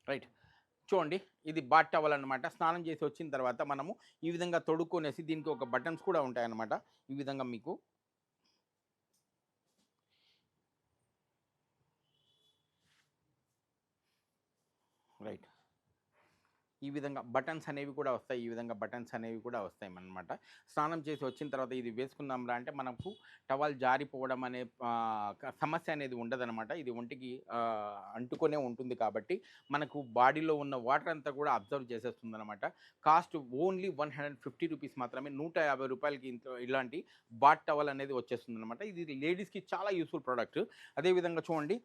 Right. చూడండి ఇది bath towel అనమాట. స్నానం చేసి వచ్చిన తర్వాత మనము ఈ విధంగా తొడుక్కొనేసి దీనికి ఒక బటన్స్ కూడా ఉంటాయన్నమాట. ఈ విధంగా మీకు రైట్. ఈ విధంగా బటన్స్ అనేవి కూడా వస్తాయి. ఈ విధంగా బటన్స్ అనేవి కూడా వస్తాయన్నమాట. స్నానం చేసి వచ్చిన తర్వాత ఇది వేసుకుందాంరా అంటే మనకు టవల్ జారిపోవడం అనే సమస్య అనేది ఉండదనమాట. ఇది ఒంటికి అంటుకొనే ఉంటుంది కాబట్టి మనకు బాడీలో ఉన్న వాటర్ అంతా కూడా అబ్జర్వ్ చేసేస్తుందనమాట. కాస్ట్ ఓన్లీ ₹150 మాత్రమే. ₹150కి ఇలాంటి బాత్ టవల్ అనేది వచ్చేస్తుందనమాట. ఇది లేడీస్‌కి చాలా యూజ్‌ఫుల్ ప్రొడక్ట్. అదేవిధంగా చూడండి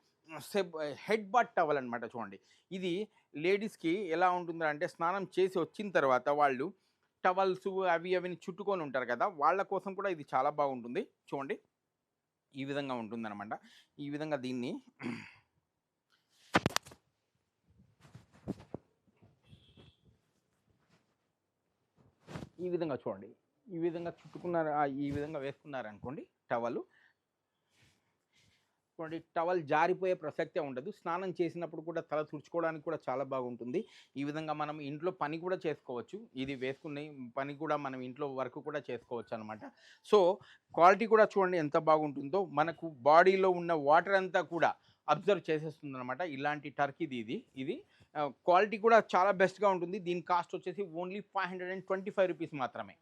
హెడ్ బాత్ టవల్ అనమాట చూడండి. ఇది లేడీస్‌కి ఎలా ఉంటుందంటే స్నానం చేసి వచ్చిన తర్వాత వాళ్ళు టవల్స్ అవి చుట్టుకొని ఉంటారు కదా! వాళ్ళ కోసం కూడా ఇది చాలా బాగుంటుంది. చూడండి ఈ విధంగా ఉంటుందనమాట. ఈ విధంగా దీన్ని ఈ విధంగా చూడండి. ఈ విధంగా చుట్టుకున్నారు ఈ విధంగా వేసుకున్నారనుకోండి టవలు. చూడండి టవల్ జారిపోయే ప్రసక్తే ఉండదు. స్నానం చేసినప్పుడు కూడా తల తుడుచుకోవడానికి కూడా చాలా బాగుంటుంది. ఈ విధంగా మనం ఇంట్లో పని కూడా చేసుకోవచ్చు. ఇది వేసుకుని పని కూడా మనం ఇంట్లో వర్క్ కూడా చేసుకోవచ్చనమాట. సో, క్వాలిటీ కూడా చూడండి ఎంత బాగుంటుందో. మనకు బాడీలో ఉన్న వాటర్ అంతా కూడా అబ్జర్వ్ చేసేస్తుందనమాట. ఇలాంటి టర్కీది ఇది. క్వాలిటీ కూడా చాలా బెస్ట్‌గా ఉంటుంది. దీని కాస్ట్ వచ్చేసి ఓన్లీ ₹525 మాత్రమే.